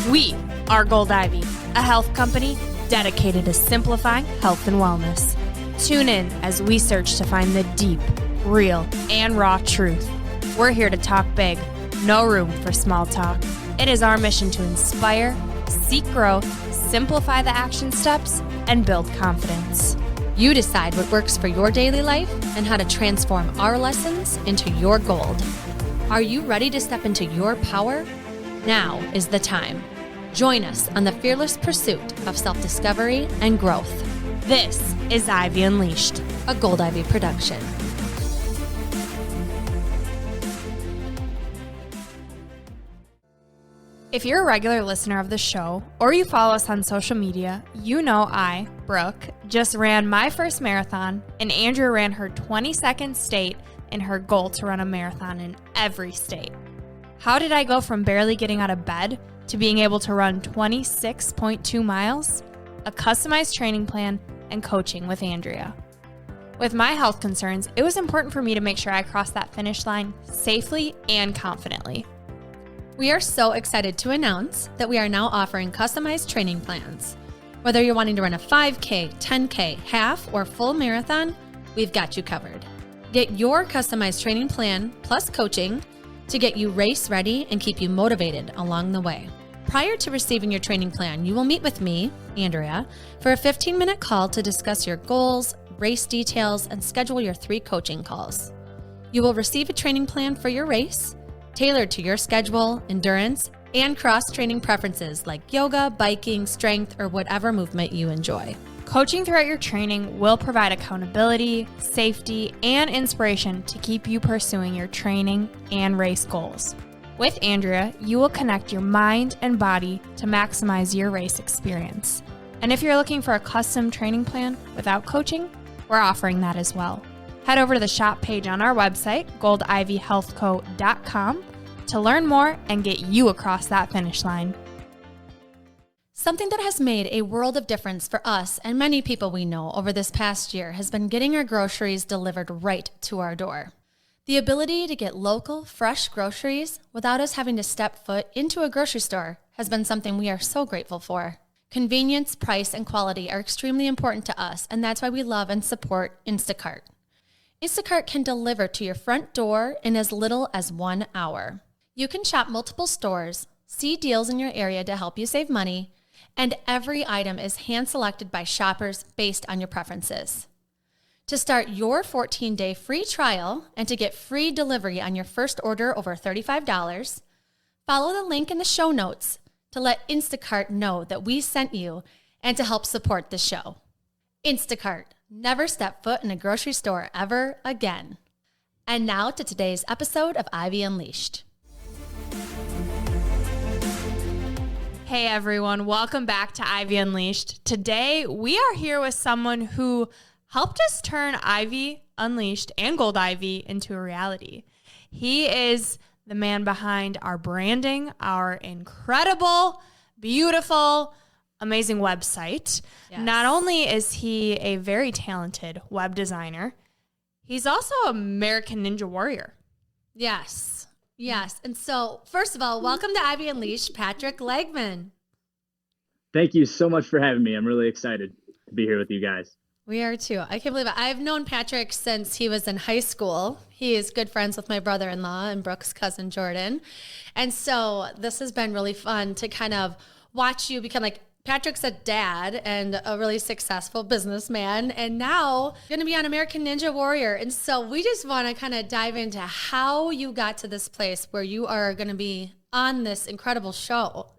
We are Gold Ivy, a health company dedicated to simplifying health and wellness. Tune in as we search to find the deep, real, and raw truth. We're here to talk big, no room for small talk. It is our mission to inspire, seek growth, simplify the action steps, and build confidence. You decide what works for your daily life and how to transform our lessons into your gold. Are you ready to step into your power? Now is the time. Join us on the fearless pursuit of self-discovery and growth. This is Ivy Unleashed, a Gold Ivy production. If you're a regular listener of the show, or you follow us on social media, you know I, Brooke, just ran my first marathon, and Andrea ran her 22nd state in her goal to run a marathon in every state. How did I go from barely getting out of bed to being able to run 26.2 miles? A customized training plan and coaching with Andrea. With my health concerns, it was important for me to make sure I crossed that finish line safely and confidently. We are so excited to announce that we are now offering customized training plans. Whether you're wanting to run a 5K, 10K, half, or full marathon, we've got you covered. Get your customized training plan plus coaching to get you race ready and keep you motivated along the way. Prior to receiving your training plan, you will meet with me, Andrea, for a 15-minute call to discuss your goals, race details, and schedule your 3 coaching calls. You will receive a training plan for your race, tailored to your schedule, endurance, and cross-training preferences like yoga, biking, strength, or whatever movement you enjoy. Coaching throughout your training will provide accountability, safety, and inspiration to keep you pursuing your training and race goals. With Andrea, you will connect your mind and body to maximize your race experience. And if you're looking for a custom training plan without coaching, we're offering that as well. Head over to the shop page on our website, goldivyhealthco.com, to learn more and get you across that finish line. Something that has made a world of difference for us and many people we know over this past year has been getting our groceries delivered right to our door. The ability to get local, fresh groceries without us having to step foot into a grocery store has been something we are so grateful for. Convenience, price, and quality are extremely important to us, and that's why we love and support INSTACART. INSTACART can deliver to your front door in as little as 1 hour. You can shop multiple stores, see deals in your area to help you save money, and every item is hand-selected by shoppers based on your preferences. To start your 14-day free trial and to get free delivery on your first order over $35, follow the link in the show notes to let INSTACART know that we sent you and to help support the show. INSTACART. Never step foot in a grocery store ever again. And now to today's episode of Ivy Unleashed. Hey everyone, welcome back to Ivy Unleashed. Today we are here with someone who helped us turn Ivy Unleashed and Gold Ivy into a reality. He is the man behind our branding, our incredible, beautiful, amazing website. Yes. Not only is he a very talented web designer, he's also an American Ninja Warrior. Yes. And so, first of all, welcome to Ivy Unleashed, Patrick Lagman. Thank you so much for having me. I'm really excited to be here with you guys. We are too. I can't believe it. I've known Patrick since he was in high school. He is good friends with my brother-in-law and Brooke's cousin, Jordan. And so this has been really fun to kind of watch you become like, Patrick's a dad and a really successful businessman, and now you're going to be on American Ninja Warrior. And so we just want to kind of dive into how you got to this place where you are going to be on this incredible show.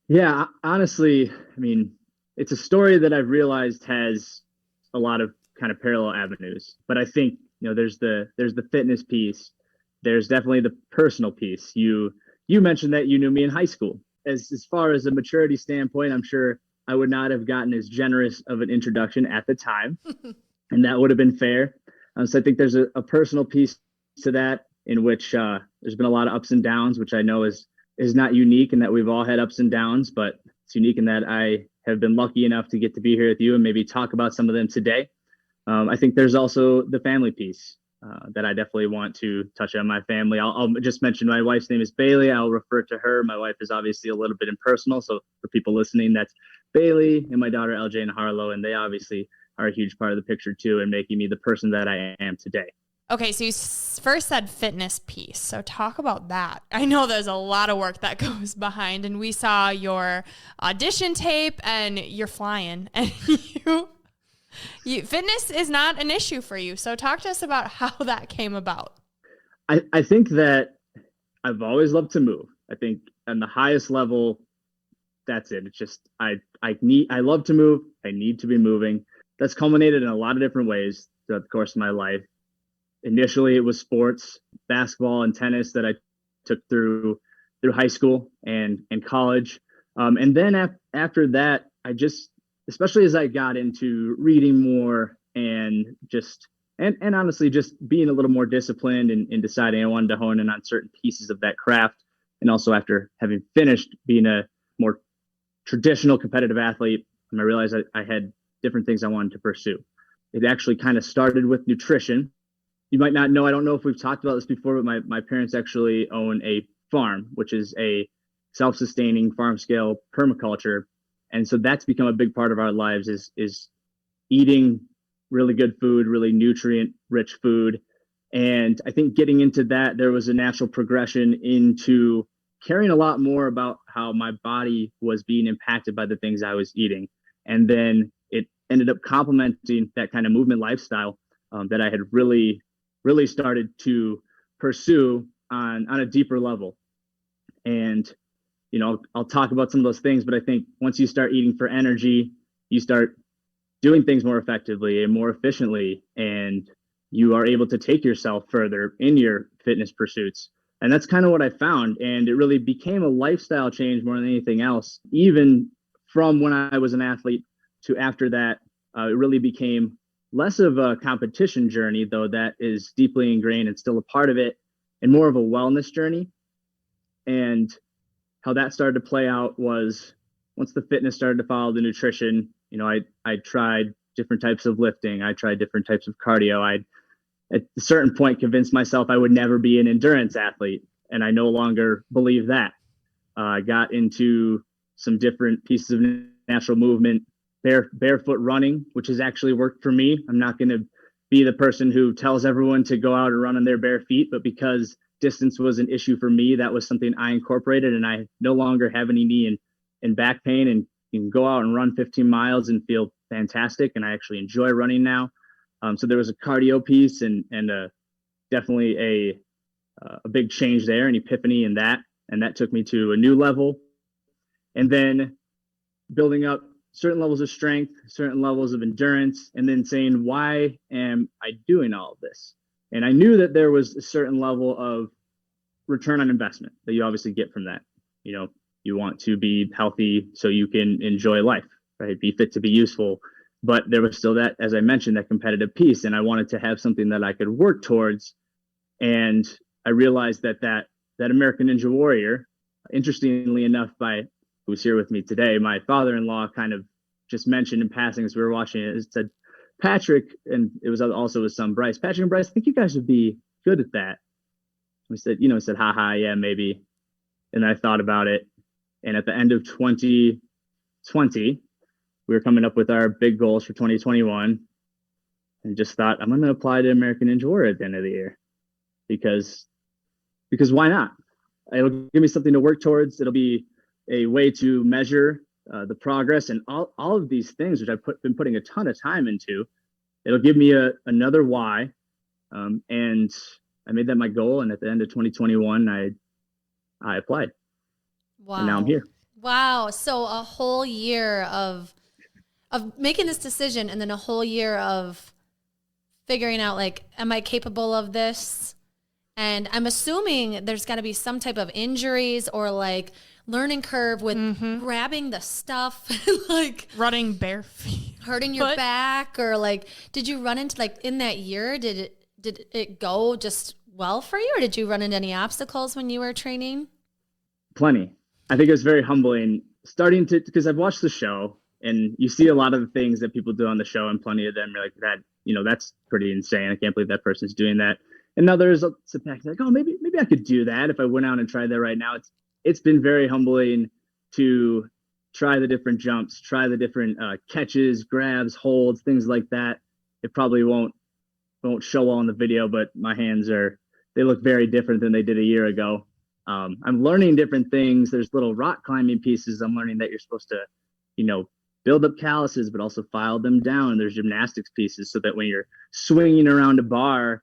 Yeah, honestly, I mean, it's a story that I've realized has a lot of kind of parallel avenues. But I think, there's the fitness piece. There's definitely the personal piece. You mentioned that you knew me in high school. As far as a maturity standpoint, I'm sure I would not have gotten as generous of an introduction at the time, and that would have been fair. So I think there's a personal piece to that in which there's been a lot of ups and downs, which I know is not unique in that we've all had ups and downs, but it's unique in that I have been lucky enough to get to be here with you and maybe talk about some of them today. I think there's also the family piece. that I definitely want to touch on my family. I'll just mention my wife's name is Bailey. I'll refer to her. My wife is obviously a little bit impersonal. So for people listening, that's Bailey and my daughter, LJ and Harlow. And they obviously are a huge part of the picture too, and making me the person that I am today. Okay, so you first said fitness piece. So talk about that. I know there's a lot of work that goes behind, and we saw your audition tape and you're flying, and fitness is not an issue for you. So talk to us about how that came about. I think that I've always loved to move. I think on the highest level, that's it. It's just, I love to move. I need to be moving. That's culminated in a lot of different ways throughout the course of my life. Initially, it was sports, basketball and tennis that I took through high school and college. And then after that, I just, especially as I got into reading more and honestly, just being a little more disciplined and deciding I wanted to hone in on certain pieces of that craft. And also after having finished being a more traditional competitive athlete, I realized I had different things I wanted to pursue. It actually kind of started with nutrition. You might not know, I don't know if we've talked about this before, but my parents actually own a farm, which is a self-sustaining farm scale permaculture. And so that's become a big part of our lives is eating really good food, really nutrient rich food. And I think getting into that, there was a natural progression into caring a lot more about how my body was being impacted by the things I was eating. And then it ended up complementing that kind of movement lifestyle that I had really started to pursue on a deeper level. And, I'll talk about some of those things, but I think once you start eating for energy, you start doing things more effectively and more efficiently, and you are able to take yourself further in your fitness pursuits. And that's kind of what I found. And it really became a lifestyle change more than anything else. Even from when I was an athlete to after that, it really became less of a competition journey, though that is deeply ingrained and still a part of it, and more of a wellness journey. And how that started to play out was once the fitness started to follow the nutrition, I tried different types of lifting. I tried different types of cardio. I, at a certain point, convinced myself I would never be an endurance athlete, and I no longer believe that. I got into some different pieces of natural movement, barefoot running, which has actually worked for me. I'm not going to be the person who tells everyone to go out and run on their bare feet, but because distance was an issue for me, that was something I incorporated, and I no longer have any knee and back pain, and you can go out and run 15 miles and feel fantastic. And I actually enjoy running now. So there was a cardio piece and definitely a big change there, an epiphany in that. And that took me to a new level. And then building up certain levels of strength, certain levels of endurance, and then saying, why am I doing all of this? And I knew that there was a certain level of return on investment that you obviously get from that. You want to be healthy so you can enjoy life, right? Be fit to be useful. But there was still that, as I mentioned, that competitive piece. And I wanted to have something that I could work towards. And I realized that American Ninja Warrior, interestingly enough, who's here with me today, my father-in-law kind of just mentioned in passing as we were watching it, it said, Patrick, and it was also his son, Bryce. Patrick and Bryce, I think you guys would be good at that. We said, haha, yeah, maybe. And I thought about it. And at the end of 2020, we were coming up with our big goals for 2021 and just thought, I'm going to apply to American Ninja Warrior at the end of the year because why not? It'll give me something to work towards. It'll be a way to measure the progress and all of these things, which I've been putting a ton of time into. It'll give me another why. And I made that my goal. And at the end of 2021, I applied. Wow. And now I'm here. Wow. So a whole year of making this decision, and then a whole year of figuring out, like, am I capable of this? And I'm assuming there's got to be some type of injuries or like learning curve with grabbing the stuff, like running bare feet, hurting your back, or like, did you run into, like, in that year, did it go just well for you, or did you run into any obstacles when you were training? Plenty. I think it was very humbling because I've watched the show and you see a lot of the things that people do on the show, and plenty of them are like, that's pretty insane. I can't believe that person's doing that. And now there's sit back like, oh, maybe I could do that if I went out and tried that right now. It's been very humbling to try the different jumps, try the different catches, grabs, holds, things like that. It probably won't show well in the video, but my hands they look very different than they did a year ago. I'm learning different things. There's little rock climbing pieces. I'm learning that you're supposed to, build up calluses, but also file them down. There's gymnastics pieces so that when you're swinging around a bar,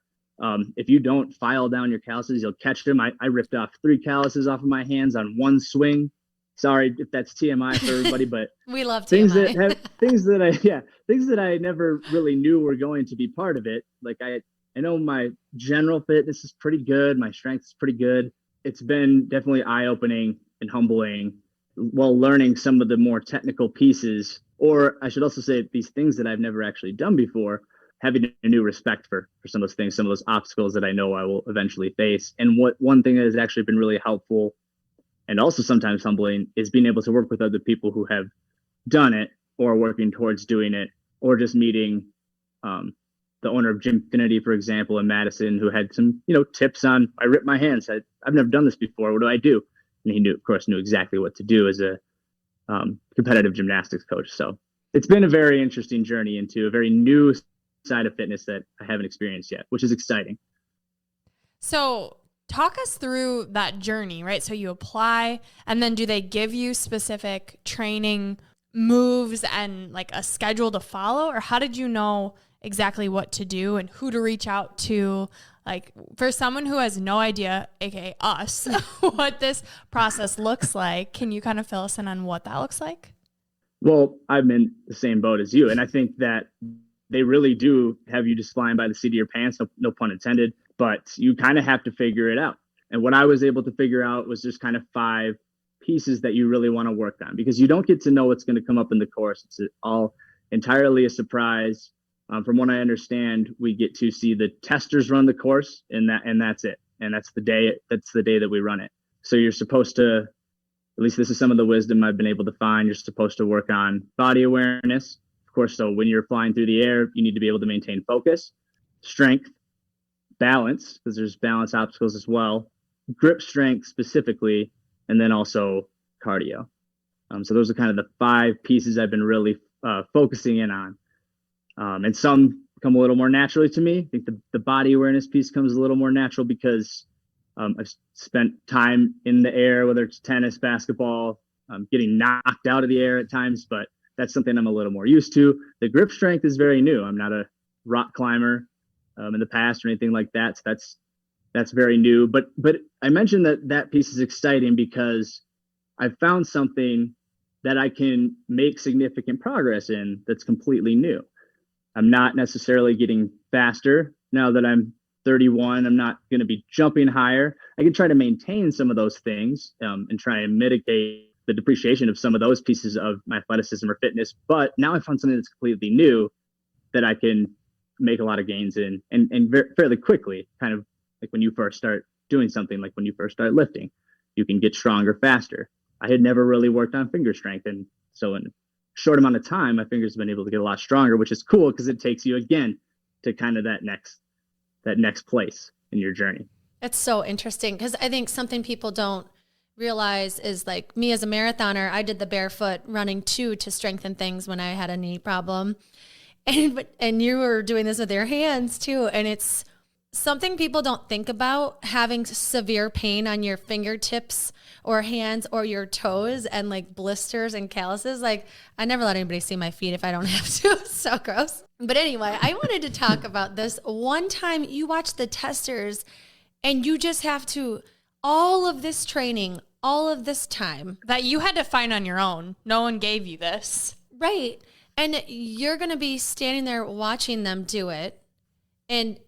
if you don't file down your calluses, you'll catch them. I ripped off 3 calluses off of my hands on one swing. Sorry if that's TMI for everybody, but we love TMI. Things that I never really knew were going to be part of it. Like I know my general fitness is pretty good. My strength is pretty good. It's been definitely eye-opening and humbling while learning some of the more technical pieces, or I should also say these things that I've never actually done before, having a new respect for some of those things, some of those obstacles that I know I will eventually face. And one thing that has actually been really helpful and also sometimes humbling is being able to work with other people who have done it or are working towards doing it, or just meeting the owner of Gymfinity, for example, in Madison, who had some, tips on, I ripped my hands. I've never done this before. What do I do? And he knew exactly what to do as a competitive gymnastics coach. So it's been a very interesting journey into a very new side of fitness that I haven't experienced yet, which is exciting. So talk us through that journey, right? So you apply, and then do they give you specific training moves and like a schedule to follow, or how did you know exactly what to do and who to reach out to? Like for someone who has no idea, aka us, what this process looks like, can you kind of fill us in on what that looks like? Well, I'm in the same boat as you, and I think that they really do have you just flying by the seat of your pants, no pun intended, but you kind of have to figure it out. And what I was able to figure out was just kind of 5 pieces that you really want to work on, because you don't get to know what's going to come up in the course. It's all entirely a surprise. From what I understand, we get to see the testers run the course, and that's it. And that's the day that we run it. So you're supposed to, at least this is some of the wisdom I've been able to find, you're supposed to work on body awareness. Of course, so when you're flying through the air, you need to be able to maintain focus, strength, balance, because there's balance obstacles as well, grip strength specifically, and then also cardio. So those are kind of the 5 pieces I've been really focusing in on. And some come a little more naturally to me. I think the body awareness piece comes a little more natural because I've spent time in the air, whether it's tennis, basketball, getting knocked out of the air at times, but that's something I'm a little more used to. The grip strength is very new. I'm not a rock climber in the past or anything like that. So that's very new. But I mentioned that piece is exciting because I've found something that I can make significant progress in that's completely new. I'm not necessarily getting faster now that I'm 31. I'm not going to be jumping higher. I can try to maintain some of those things and try and mitigate the depreciation of some of those pieces of my athleticism or fitness. But now I found something that's completely new that I can make a lot of gains in and fairly quickly, kind of like when you first start doing something, like when you first start lifting, you can get stronger faster. I had never really worked on finger strength. And so in short amount of time, my fingers have been able to get a lot stronger, which is cool because it takes you again to kind of that next place in your journey. It's so interesting because I think something people don't realize is like me as a marathoner, I did the barefoot running too to strengthen things when I had a knee problem. And you were doing this with your hands too. And it's something people don't think about, having severe pain on your fingertips or hands or your toes and like blisters and calluses. Like I never let anybody see my feet if I don't have to. It's so gross. But anyway, I wanted to talk about this. One time you watch the testers and you just have to, all of this training, all of this time. That you had to find on your own. No one gave you this. Right. And you're going to be standing there watching them do it. And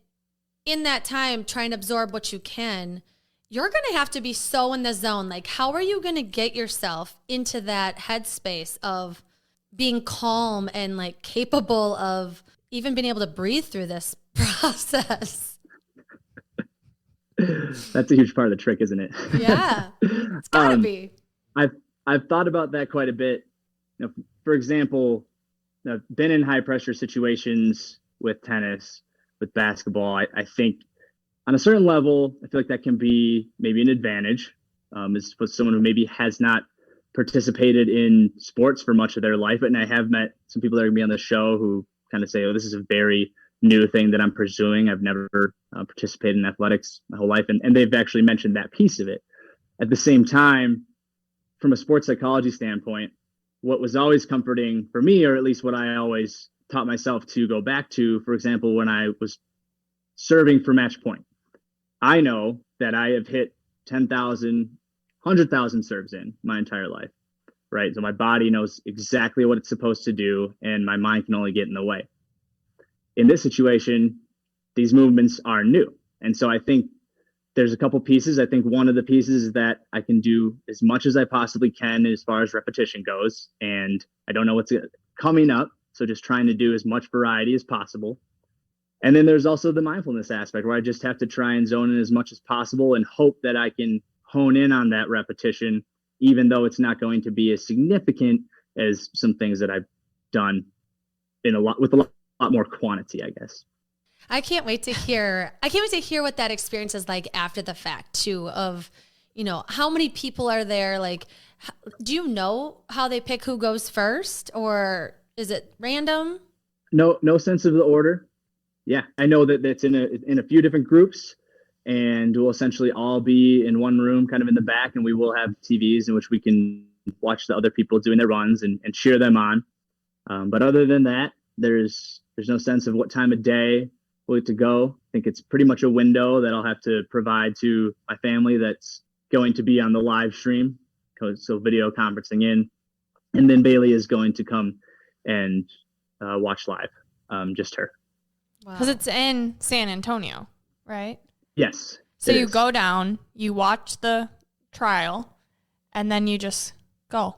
in that time, trying to absorb what you can, you're going to have to be so in the zone. Like, how are you going to get yourself into that headspace of being calm and like capable of even being able to breathe through this process? That's a huge part of the trick, isn't it? Yeah, it's gotta be. I've thought about that quite a bit. For example, I've been in high pressure situations with tennis, with basketball. I think on a certain level, I feel like that can be maybe an advantage, as for someone who maybe has not participated in sports for much of their life. And I have met some people that are going to be on the show who kind of say, oh, this is a very new thing that I'm pursuing. I've never participated in athletics my whole life. And they've actually mentioned that piece of it. At the same time, from a sports psychology standpoint, what was always comforting for me, or at least what I always taught myself to go back to, for example, when I was serving for match point, I know that I have hit 10,000, 100,000 serves in my entire life, right? So my body knows exactly what it's supposed to do, and my mind can only get in the way. In this situation, these movements are new. And so I think there's a couple pieces. I think one of the pieces is that I can do as much as I possibly can as far as repetition goes. And I don't know what's coming up. So just trying to do as much variety as possible. And then there's also the mindfulness aspect where I just have to try and zone in as much as possible and hope that I can hone in on that repetition, even though it's not going to be as significant as some things that I've done with a lot more quantity, I guess. I can't wait to hear what that experience is like after the fact too, of, how many people are there? Like, do you know how they pick who goes first, or is it random? No sense of the order. Yeah. I know that it's in a few different groups, and we'll essentially all be in one room kind of in the back, and we will have TVs in which we can watch the other people doing their runs and cheer them on. But other than that, there's no sense of what time of day we'll get to go. I think it's pretty much a window that I'll have to provide to my family that's going to be on the live stream, so video conferencing in. And then Bailey is going to come and watch live, just her. Because it's in San Antonio, right? Yes. So you go down, you watch the trial, and then you just go.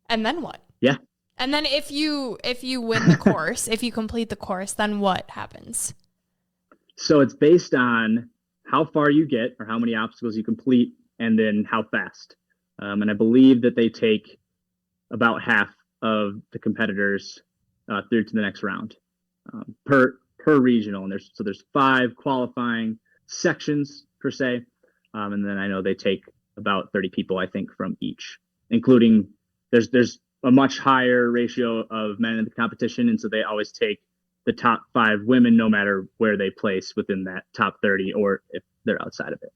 And then what? Yeah. And then if you win the course, if you complete the course, then what happens? So it's based on how far you get or how many obstacles you complete, and then how fast. And I believe that they take about half of the competitors through to the next round per regional. And there's 5 qualifying sections per se. And then I know they take about 30 people, I think, from each, including there's a much higher ratio of men in the competition. And so they always take the top 5 women, no matter where they place within that top 30, or if they're outside of it.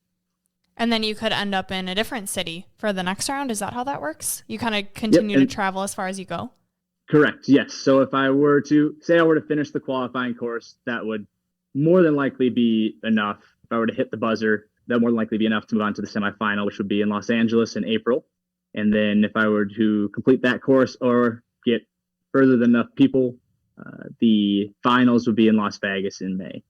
And then you could end up in a different city for the next round. Is that how that works? You kind of continue to travel as far as you go? Correct. Yes. So if I were to finish the qualifying course, that would more than likely be enough. If I were to hit the buzzer, that would more than likely be enough to move on to the semifinal, which would be in Los Angeles in April. And then if I were to complete that course or get further than enough people, the finals would be in Las Vegas in May.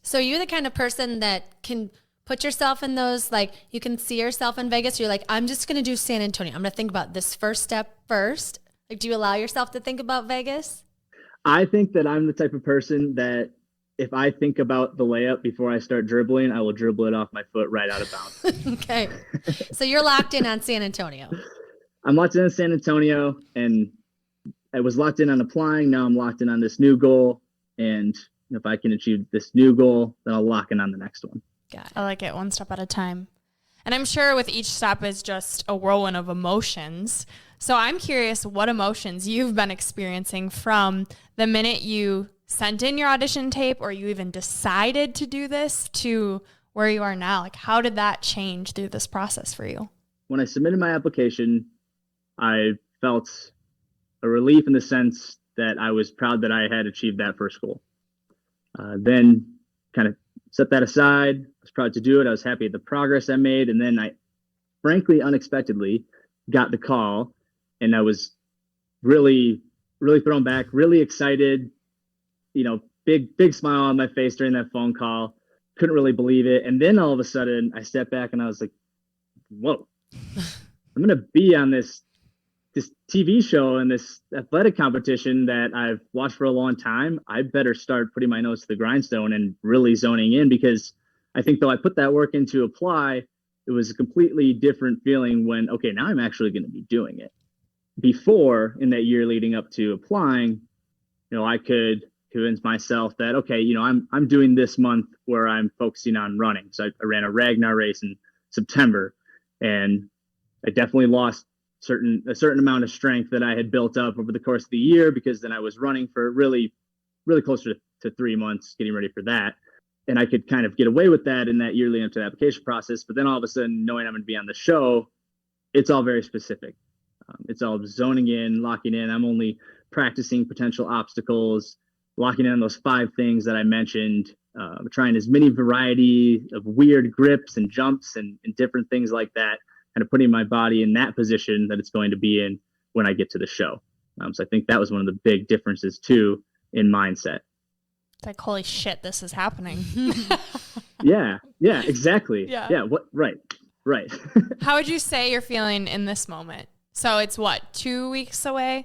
So you're the kind of person that can put yourself in those, like, you can see yourself in Vegas. You're like, I'm just going to do San Antonio. I'm going to think about this first step first. Like, do you allow yourself to think about Vegas? I think that I'm the type of person that if I think about the layup before I start dribbling, I will dribble it off my foot right out of bounds. Okay. So you're locked in on San Antonio. I'm locked in on San Antonio, and I was locked in on applying. Now I'm locked in on this new goal. And if I can achieve this new goal, then I'll lock in on the next one. Got it. I like it, one step at a time. And I'm sure with each step is just a whirlwind of emotions. So I'm curious what emotions you've been experiencing from the minute you sent in your audition tape, or you even decided to do this, to where you are now. Like, how did that change through this process for you? When I submitted my application, I felt a relief in the sense that I was proud that I had achieved that first goal. Then kind of set that aside. I was proud to do it. I was happy at the progress I made. And then I, frankly, unexpectedly got the call, and I was really, really thrown back, really excited, big smile on my face during that phone call. Couldn't really believe it. And then all of a sudden I stepped back and I was like, whoa, I'm going to be on this TV show and this athletic competition that I've watched for a long time. I better start putting my nose to the grindstone and really zoning in, because I think though I put that work in to apply, it was a completely different feeling when, okay, now I'm actually going to be doing it. Before, in that year leading up to applying, I could convince myself that, okay, I'm doing this month where I'm focusing on running. So I ran a Ragnar race in September, and I definitely lost a certain amount of strength that I had built up over the course of the year, because then I was running for really, really closer to 3 months getting ready for that. And I could kind of get away with that in that year leading up to the application process. But then all of a sudden, knowing I'm going to be on the show, it's all very specific. It's all zoning in, locking in. I'm only practicing potential obstacles, locking in on those 5 things that I mentioned, trying as many variety of weird grips and jumps and different things like that, kind of putting my body in that position that it's going to be in when I get to the show. So I think that was one of the big differences too in mindset. It's like, holy shit, this is happening. Yeah, exactly. Yeah. Right. How would you say you're feeling in this moment? So it's what, 2 weeks away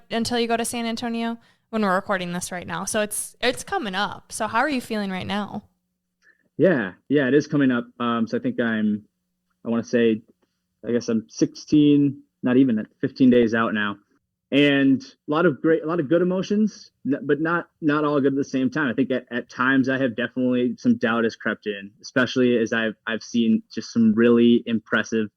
until you go to San Antonio when we're recording this right now. So it's coming up. So how are you feeling right now? Yeah, it is coming up. So I think I want to say, I guess I'm 16, not even 15 days out now. And a lot of good emotions, but not all good at the same time. I think at times I have definitely some doubt has crept in, especially as I've seen just some really impressive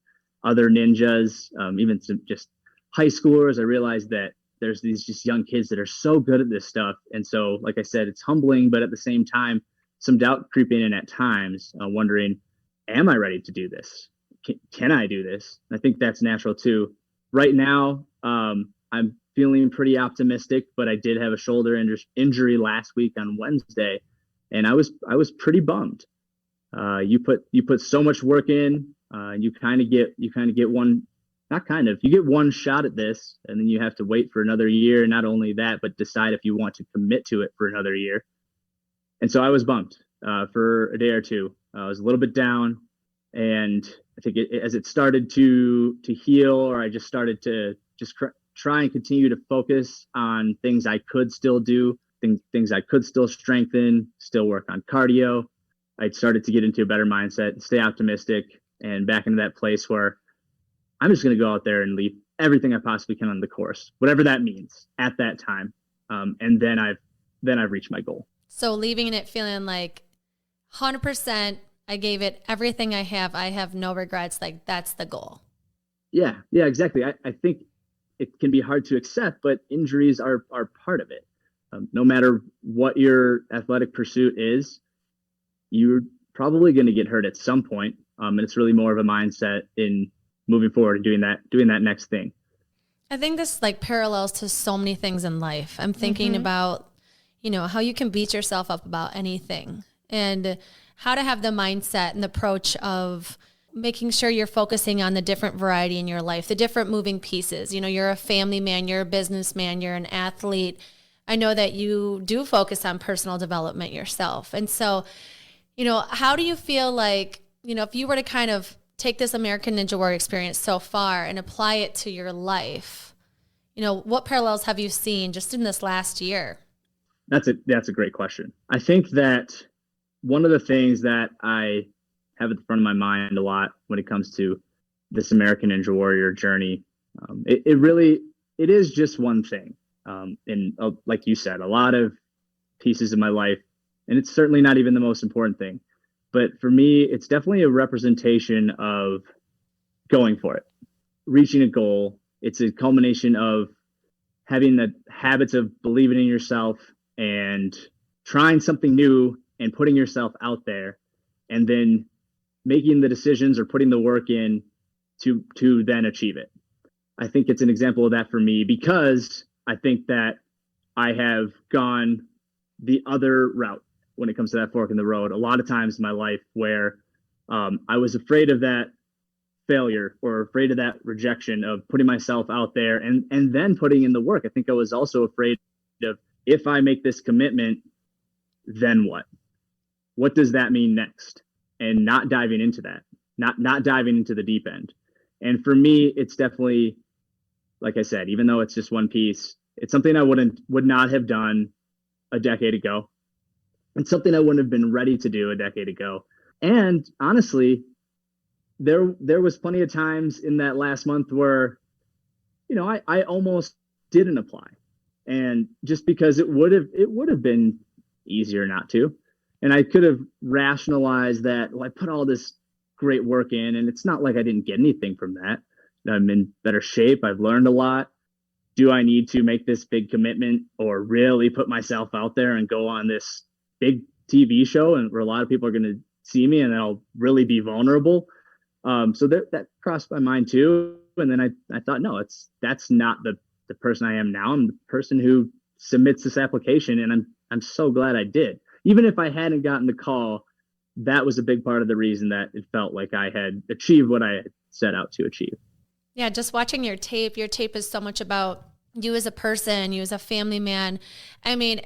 other ninjas, even some just high schoolers. I realized that there's these just young kids that are so good at this stuff. And so, like I said, it's humbling, but at the same time, some doubt creeping in at times, wondering, am I ready to do this? Can I do this? And I think that's natural too. Right now, I'm feeling pretty optimistic, but I did have a shoulder injury last week on Wednesday, and I was pretty bummed. You put so much work in, you get one, not kind of, you get one shot at this, and then you have to wait for another year. Not only that, but decide if you want to commit to it for another year. And so I was bummed for a day or two. I was a little bit down, and I think as it started to heal, or I just started to try and continue to focus on things I could still do, things I could still strengthen, still work on cardio. I started to get into a better mindset, stay optimistic, and back into that place where I'm just going to go out there and leave everything I possibly can on the course, whatever that means at that time. And then I've reached my goal. So leaving it feeling like 100%, I gave it everything I have. I have no regrets. Like, that's the goal. Yeah, exactly. I think it can be hard to accept, but injuries are part of it. No matter what your athletic pursuit is, you're probably going to get hurt at some point. And it's really more of a mindset in moving forward and doing that next thing. I think this like parallels to so many things in life. I'm thinking about, how you can beat yourself up about anything, and how to have the mindset and the approach of making sure you're focusing on the different variety in your life, the different moving pieces. You're a family man, you're a businessman, you're an athlete. I know that you do focus on personal development yourself. And so, how do you feel like, if you were to kind of take this American Ninja Warrior experience so far and apply it to your life, what parallels have you seen just in this last year? That's a great question. I think that one of the things that I have at the front of my mind a lot when it comes to this American Ninja Warrior journey, it is just one thing. And like you said, a lot of pieces of my life, and it's certainly not even the most important thing. But for me, it's definitely a representation of going for it, reaching a goal. It's a culmination of having the habits of believing in yourself and trying something new and putting yourself out there, and then making the decisions or putting the work in to then achieve it. I think it's an example of that for me, because I think that I have gone the other route when it comes to that fork in the road a lot of times in my life, where I was afraid of that failure or afraid of that rejection of putting myself out there and then putting in the work. I think I was also afraid of, if I make this commitment, then what? What does that mean next? And not diving into that, not diving into the deep end. And for me, it's definitely, like I said, even though it's just one piece, it's something I would not have done a decade ago. It's something I wouldn't have been ready to do a decade ago. And honestly, there was plenty of times in that last month where, I almost didn't apply. And just because it would have been easier not to. And I could have rationalized that, well, I put all this great work in, and it's not like I didn't get anything from that. I'm in better shape. I've learned a lot. Do I need to make this big commitment or really put myself out there and go on this big TV show and where a lot of people are going to see me and I'll really be vulnerable? So that crossed my mind too. And then I thought, no, that's not the person I am now. I'm the person who submits this application, and I'm so glad I did. Even if I hadn't gotten the call, that was a big part of the reason that it felt like I had achieved what I had set out to achieve. Yeah, just watching your tape is so much about you as a person, you as a family man. I mean,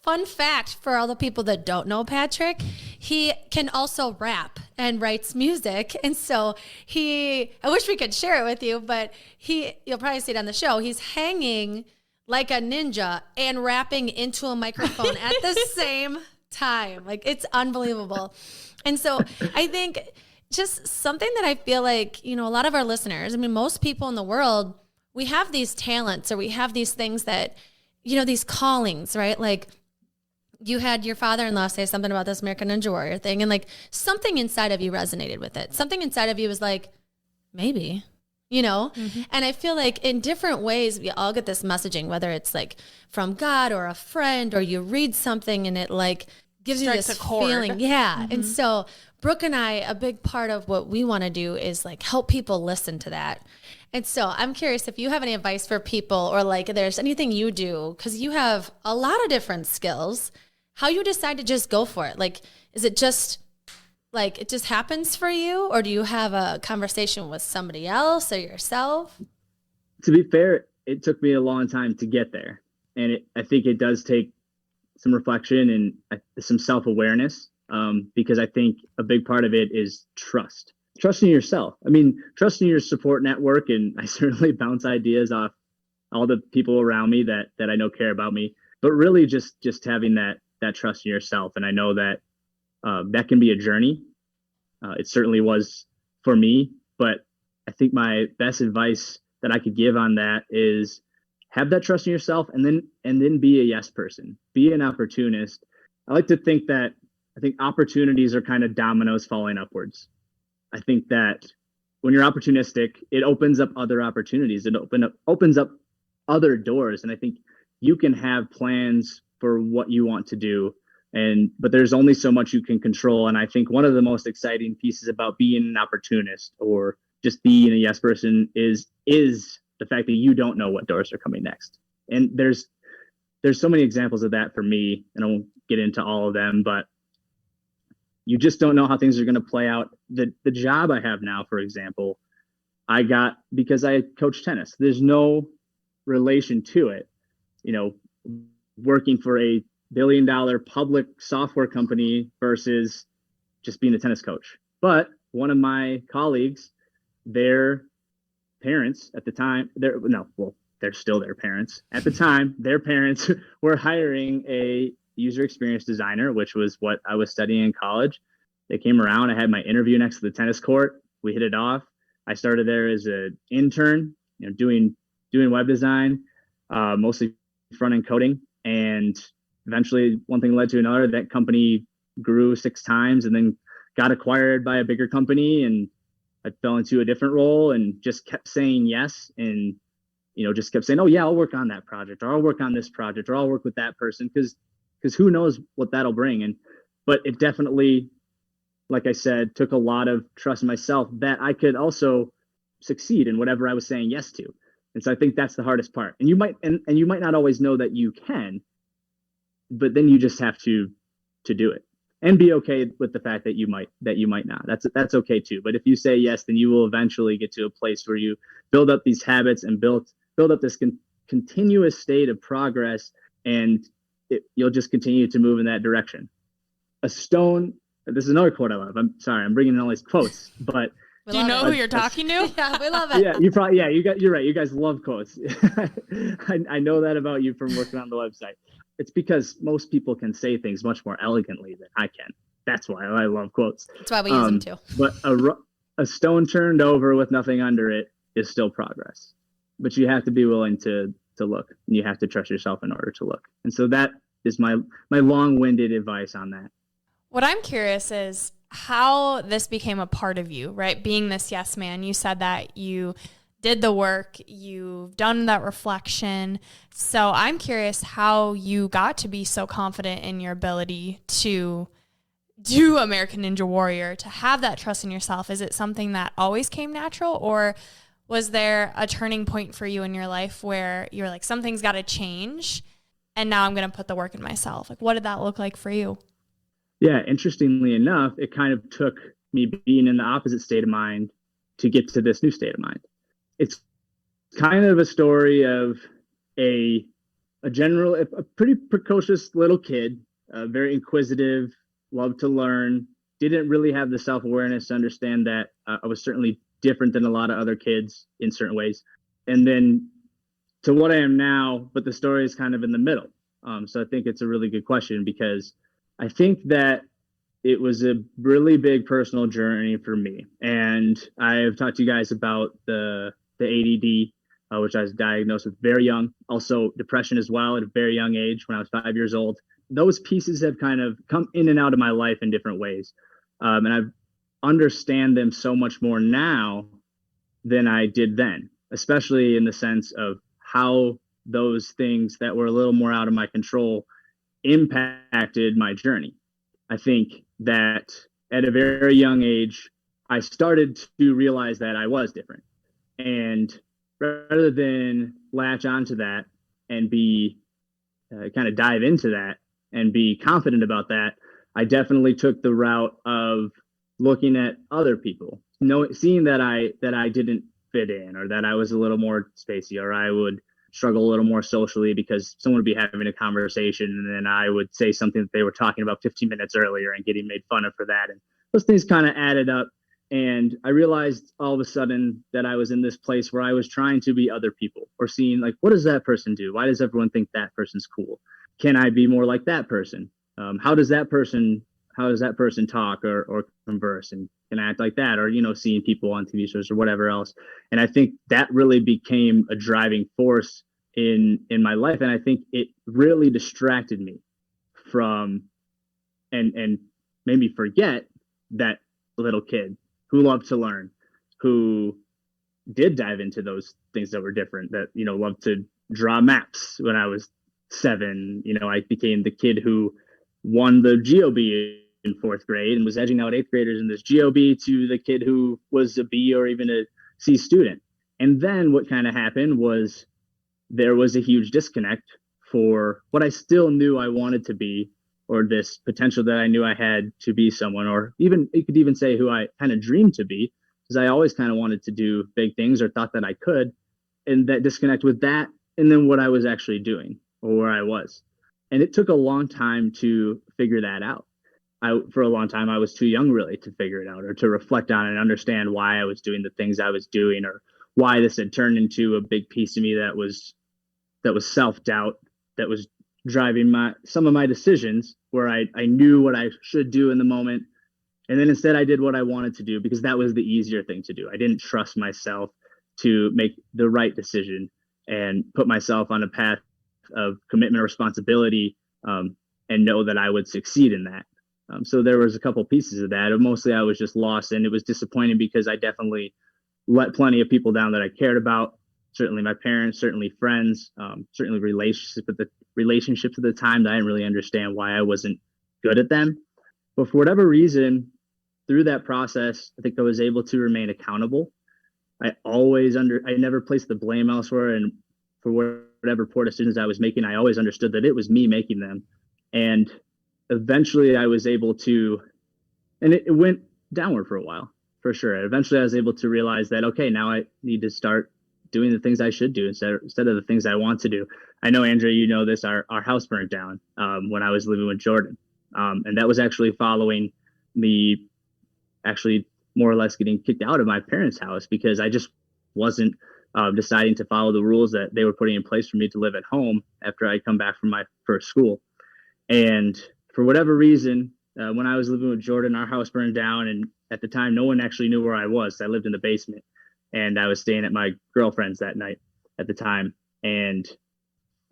fun fact for all the people that don't know Patrick, he can also rap and writes music. And so I wish we could share it with you, but you'll probably see it on the show. He's hanging like a ninja and rapping into a microphone at the same time. Like, it's unbelievable. And so I think just something that I feel like, a lot of our listeners, I mean, most people in the world, we have these talents or we have these things that, these callings, right? Like, you had your father-in-law say something about this American Ninja Warrior thing, and like something inside of you resonated with it. Something inside of you was like, maybe, Mm-hmm. And I feel like in different ways, we all get this messaging, whether it's like from God or a friend, or you read something and it like gives you this feeling. Yeah. Mm-hmm. And so Brooke and I, a big part of what we want to do is like help people listen to that. And so I'm curious if you have any advice for people, or like if there's anything you do, because you have a lot of different skills, how you decide to just go for it. Like, is it just like it just happens for you, or do you have a conversation with somebody else or yourself? To be fair, it took me a long time to get there. And I think it does take some reflection and some self-awareness, because I think a big part of it is trusting yourself. I mean, trusting your support network. And I certainly bounce ideas off all the people around me that I know care about me, but really just having that trust in yourself. And I know that that can be a journey. It certainly was for me, but I think my best advice that I could give on that is have that trust in yourself, and then be a yes person, be an opportunist. I like to think that opportunities are kind of dominoes falling upwards. I think that when you're opportunistic, it opens up other opportunities. It opens up other doors. And I think you can have plans for what you want to do, but there's only so much you can control. And I think one of the most exciting pieces about being an opportunist or just being a yes person is the fact that you don't know what doors are coming next. And there's so many examples of that for me, and I won't get into all of them, but you just don't know how things are going to play out. The job I have now, for example, I got because I coach tennis. There's no relation to it, working for a billion-dollar public software company versus just being a tennis coach. But one of my colleagues, their parents at the time, they're still their parents. At the time, their parents were hiring a user experience designer, which was what I was studying in college. They came around. I had my interview next to the tennis court. We hit it off. I started there as an intern, doing web design, mostly front-end coding. And eventually one thing led to another. That company grew 6 times and then got acquired by a bigger company. And I fell into a different role and just kept saying yes. And, just kept saying, oh yeah, I'll work on that project, or I'll work on this project, or I'll work with that person. Because who knows what that'll bring. But it definitely, like I said, took a lot of trust in myself that I could also succeed in whatever I was saying yes to. And so I think that's the hardest part. And you might not always know that you can, but then you just have to do it and be okay with the fact that you might not. That's okay too. But if you say yes, then you will eventually get to a place where you build up these habits and build up this continuous state of progress, and you'll just continue to move in that direction. This is another quote I love. I'm sorry, I'm bringing in all these quotes, but do you know who you're talking to? Yeah, we love it. Yeah, you're right. You guys love quotes. I know that about you from working on the website. It's because most people can say things much more elegantly than I can. That's why I love quotes. That's why we use them too. But a stone turned over with nothing under it is still progress. But you have to be willing to to look, and you have to trust yourself in order to look. And so that is my long-winded advice on that. What I'm curious is how this became a part of you, right? Being this yes man, you said that you did the work, you've done that reflection. So I'm curious how you got to be so confident in your ability to do American Ninja Warrior, to have that trust in yourself. Is it something that always came natural, or was there a turning point for you in your life where you're like, something's got to change and now I'm going to put the work in myself? Like, what did that look like for you? Yeah, interestingly enough, it kind of took me being in the opposite state of mind to get to this new state of mind. It's kind of a story of a pretty precocious little kid, very inquisitive, loved to learn, didn't really have the self-awareness to understand that I was certainly different than a lot of other kids in certain ways. And then to what I am now, but the story is kind of in the middle. So I think it's a really good question, because I think that it was a really big personal journey for me. And I have talked to you guys about the ADD, which I was diagnosed with very young. Also depression as well at a very young age when I was 5 years old. Those pieces have kind of come in and out of my life in different ways. And I understand them so much more now than I did then, especially in the sense of how those things that were a little more out of my control impacted my journey. I think that at a very young age, I started to realize that I was different. And rather than latch onto that and be kind of dive into that and be confident about that, I definitely took the route of looking at other people, seeing that I didn't fit in, or that I was a little more spacey, or I would struggle a little more socially because someone would be having a conversation and then I would say something that they were talking about 15 minutes earlier and getting made fun of for that. And those things kind of added up. And I realized all of a sudden that I was in this place where I was trying to be other people, or seeing like, what does that person do? Why does everyone think that person's cool? Can I be more like that person? How does that person talk or converse, and can I act like that? Or, seeing people on TV shows or whatever else. And I think that really became a driving force in my life. And I think it really distracted me from and made me forget that little kid who loved to learn, who did dive into those things that were different, that, loved to draw maps when I was 7. I became the kid who won the GOB in 4th grade and was edging out 8th graders in this GOB to the kid who was a B or even a C student. And then what kind of happened was there was a huge disconnect for what I still knew I wanted to be, or this potential that I knew I had to be someone, or even you could even say who I kind of dreamed to be, because I always kind of wanted to do big things or thought that I could. And that disconnect with that, and then what I was actually doing or where I was. And it took a long time to figure that out. For a long time, I was too young really to figure it out, or to reflect on and understand why I was doing the things I was doing, or why this had turned into a big piece of me that was self-doubt, that was driving some of my decisions, where I knew what I should do in the moment. And then instead I did what I wanted to do because that was the easier thing to do. I didn't trust myself to make the right decision and put myself on a path of commitment or responsibility, and know that I would succeed in that. So there was a couple pieces of that. Mostly I was just lost, and it was disappointing because I definitely let plenty of people down that I cared about. Certainly my parents, certainly friends, certainly relationships at the time that I didn't really understand why I wasn't good at them. But for whatever reason, through that process, I think I was able to remain accountable. I never placed the blame elsewhere, and for whatever poor decisions I was making, I always understood that it was me making them. And eventually I was able to, and it went downward for a while, for sure. Eventually I was able to realize that, okay, now I need to start doing the things I should do instead of the things I want to do. I know, Andrea, you know this, our house burned down when I was living with Jordan. And that was actually following me actually more or less getting kicked out of my parents' house because I just wasn't deciding to follow the rules that they were putting in place for me to live at home after I come back from my first school. And for whatever reason, when I was living with Jordan, our house burned down. And at the time, no one actually knew where I was. I lived in the basement, and I was staying at my girlfriend's that night at the time. And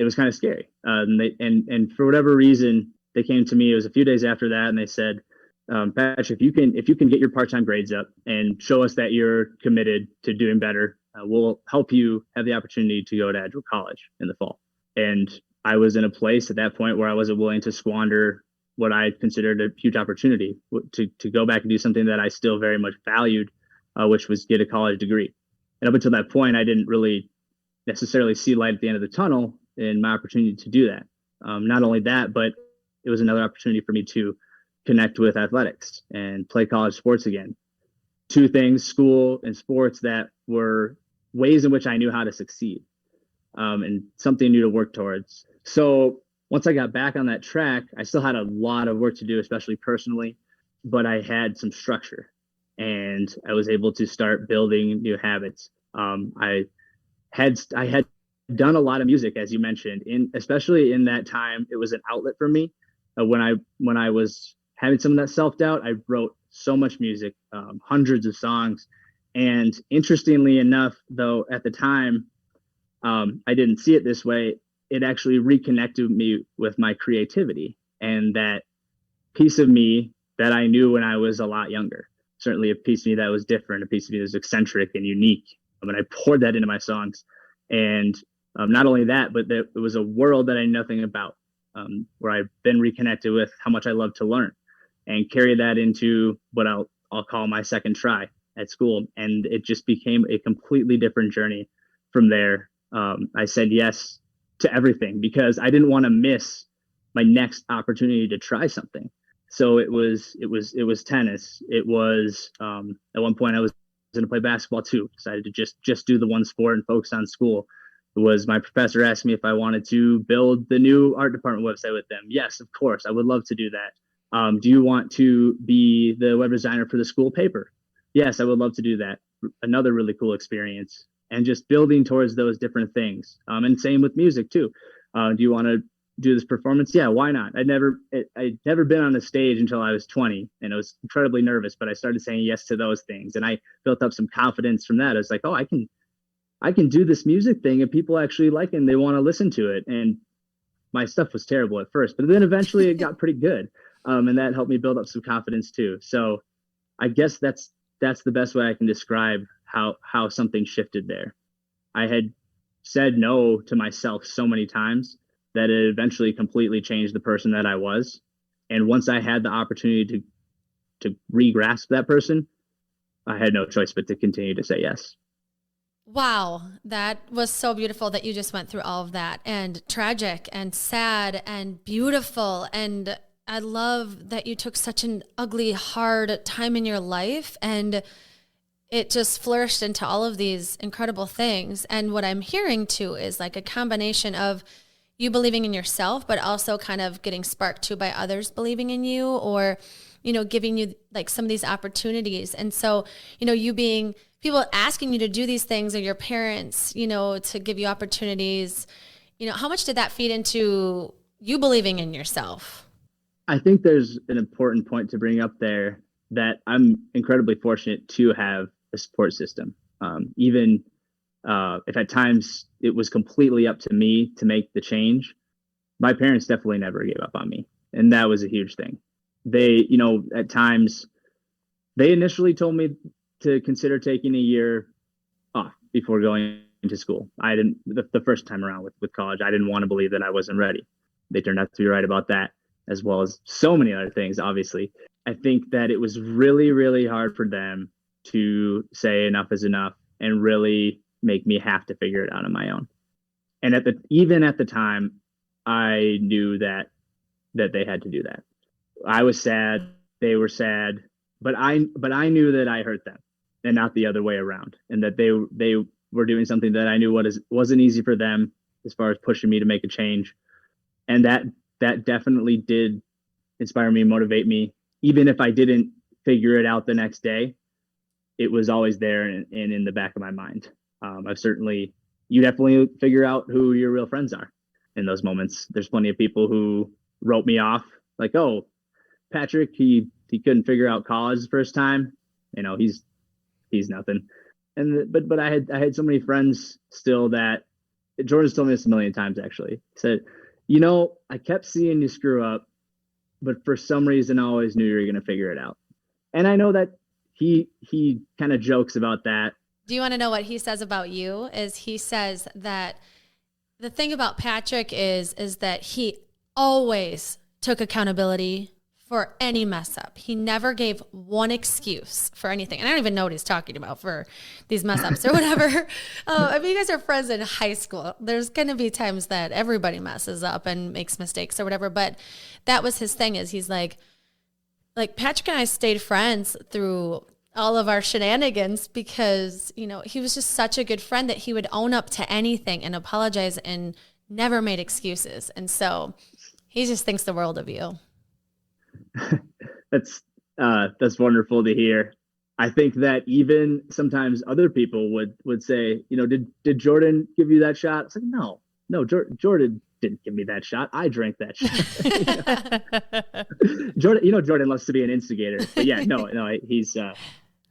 it was kind of scary. And for whatever reason, they came to me. It was a few days after that, and they said, Patrick, if you can get your part-time grades up and show us that you're committed to doing better, we'll help you have the opportunity to go to Edgewood College in the fall. And I was in a place at that point where I wasn't willing to squander what I considered a huge opportunity to go back and do something that I still very much valued, which was get a college degree. And up until that point, I didn't really necessarily see light at the end of the tunnel in my opportunity to do that. Not only that, but it was another opportunity for me to connect with athletics and play college sports again. Two things, school and sports, that were ways in which I knew how to succeed, and something new to work towards. So once I got back on that track, I still had a lot of work to do, especially personally, but I had some structure and I was able to start building new habits. I had done a lot of music, as you mentioned, especially in that time. It was an outlet for me. When I was having some of that self-doubt, I wrote so much music, hundreds of songs. And interestingly enough, though, at the time, I didn't see it this way. It actually reconnected me with my creativity and that piece of me that I knew when I was a lot younger. Certainly a piece of me that was different, a piece of me that was eccentric and unique. And I poured that into my songs. And not only that, but it was a world that I knew nothing about, where I've been reconnected with how much I love to learn and carry that into what I'll call my second try at school. And it just became a completely different journey from there. I said yes to everything because I didn't want to miss my next opportunity to try something. So it was tennis. It was, at one point I was going to play basketball too. Decided to just do the one sport and focus on school. It was my professor asked me if I wanted to build the new art department website with them. Yes, of course. I would love to do that. Do you want to be the web designer for the school paper? Yes, I would love to do that. Another really cool experience. And just building towards those different things. And same with music too. Do you want to do this performance? Yeah, why not? I'd never been on a stage until I was 20, and I was incredibly nervous, but I started saying yes to those things. And I built up some confidence from that. I was like, oh, I can do this music thing and people actually like it and they want to listen to it. And my stuff was terrible at first, but then eventually it got pretty good. And that helped me build up some confidence too. So I guess that's the best way I can describe how something shifted there. I had said no to myself so many times that it eventually completely changed the person that I was. And once I had the opportunity to re-grasp that person, I had no choice but to continue to say yes. Wow, that was so beautiful that you just went through all of that, and tragic and sad and beautiful. And I love that you took such an ugly, hard time in your life and it just flourished into all of these incredible things. And what I'm hearing too is like a combination of you believing in yourself, but also kind of getting sparked too by others believing in you, or, giving you like some of these opportunities. And so, you being people asking you to do these things, or your parents, to give you opportunities, how much did that feed into you believing in yourself? I think there's an important point to bring up there, that I'm incredibly fortunate to have a support system. Even if at times it was completely up to me to make the change, my parents definitely never gave up on me. And that was a huge thing. They, at times, they initially told me to consider taking a year off before going into school. I didn't, the first time around with college, I didn't want to believe that I wasn't ready. They turned out to be right about that, as well as so many other things, obviously. I think that it was really, really hard for them to say enough is enough and really make me have to figure it out on my own. And even at the time, I knew that they had to do that. I was sad, they were sad, but I knew that I hurt them and not the other way around, and that they were doing something that I knew wasn't easy for them as far as pushing me to make a change. And that definitely did inspire me, motivate me. Even if I didn't figure it out the next day, it was always there and in the back of my mind. You definitely figure out who your real friends are in those moments. There's plenty of people who wrote me off, like, oh, Patrick, he couldn't figure out college the first time. He's nothing. But I had so many friends still that Jordan's told me this a million times, actually. He said, you know, I kept seeing you screw up, but for some reason, I always knew you were going to figure it out. And I know that he kind of jokes about that. Do you want to know what he says about you? Is he says that the thing about Patrick is that he always took accountability for any mess up. He never gave one excuse for anything. And I don't even know what he's talking about for these mess ups or whatever. I mean, you guys are friends in high school. There's going to be times that everybody messes up and makes mistakes or whatever. But that was his thing, is he's like Patrick and I stayed friends through all of our shenanigans because, you know, he was just such a good friend that he would own up to anything and apologize and never made excuses. And so he just thinks the world of you. That's wonderful to hear. I think that even sometimes other people would say, you know, did Jordan give you that shot? It's like, no, Jordan didn't give me that shot. I drank that shot. Jordan loves to be an instigator, but yeah, no, he's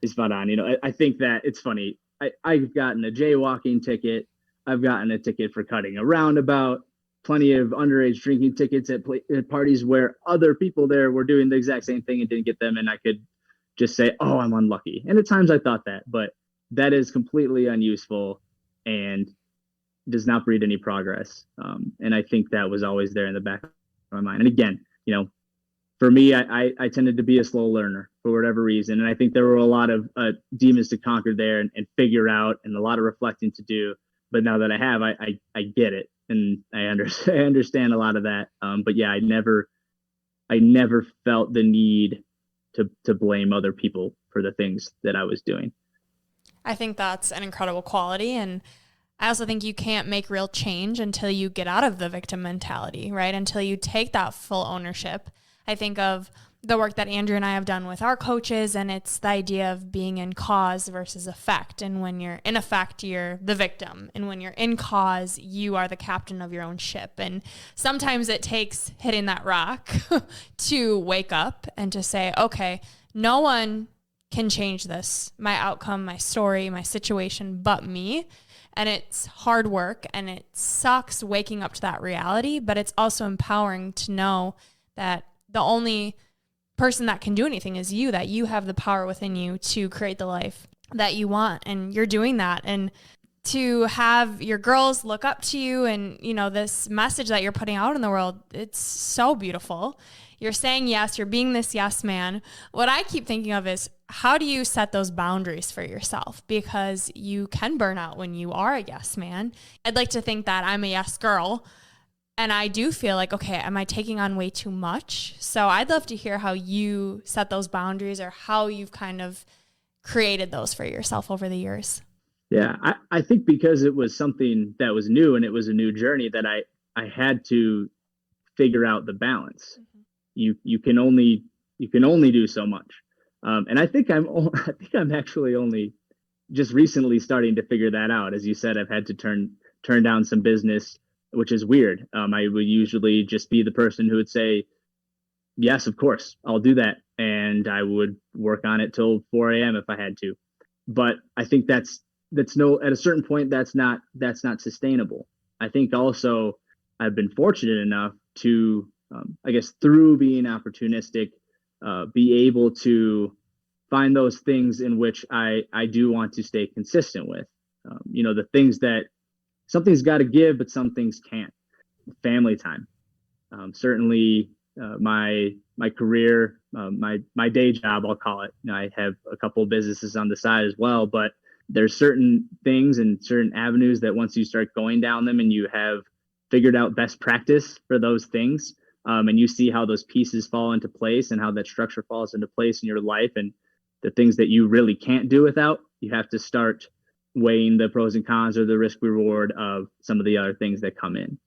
spot on. You know, I think that it's funny. I've gotten a jaywalking ticket. I've gotten a ticket for cutting a roundabout. Plenty of underage drinking tickets at parties where other people there were doing the exact same thing and didn't get them. And I could just say, oh, I'm unlucky. And at times I thought that, but that is completely unuseful and does not breed any progress. And I think that was always there in the back of my mind. And again, you know, for me, I tended to be a slow learner for whatever reason. And I think there were a lot of demons to conquer there and figure out, and a lot of reflecting to do. But now that I have, I get it. And I understand a lot of that. But yeah, I never felt the need to blame other people for the things that I was doing. I think that's an incredible quality. And I also think you can't make real change until you get out of the victim mentality, right? Until you take that full ownership. I think of the work that Andrew and I have done with our coaches, and it's the idea of being in cause versus effect. And when you're in effect, you're the victim. And when you're in cause, you are the captain of your own ship. And sometimes it takes hitting that rock to wake up and to say, okay, no one can change this, my outcome, my story, my situation, but me. And it's hard work and it sucks waking up to that reality, but it's also empowering to know that the only person that can do anything is you, that you have the power within you to create the life that you want. And you're doing that. And to have your girls look up to you and, you know, this message that you're putting out in the world, it's so beautiful. You're saying yes, you're being this yes man. What I keep thinking of is, how do you set those boundaries for yourself? Because you can burn out when you are a yes man. I'd like to think that I'm a yes girl. And I do feel like, okay, am I taking on way too much? So I'd love to hear how you set those boundaries or how you've kind of created those for yourself over the years. Yeah, I think because it was something that was new and it was a new journey that I had to figure out the balance. Mm-hmm. You can only do so much. And I think I'm actually only just recently starting to figure that out. As you said, I've had to turn down some business, which is weird. I would usually just be the person who would say, yes, of course, I'll do that. And I would work on it till 4 a.m. if I had to. But I think at a certain point, that's not sustainable. I think also I've been fortunate enough to, I guess, through being opportunistic, be able to find those things in which I do want to stay consistent with. The things that something's got to give, but some things can't. Family time. Certainly my career, my day job, I'll call it. I have a couple of businesses on the side as well, but there's certain things and certain avenues that once you start going down them and you have figured out best practice for those things, and you see how those pieces fall into place and how that structure falls into place in your life and the things that you really can't do without, you have to start weighing the pros and cons or the risk reward of some of the other things that come in.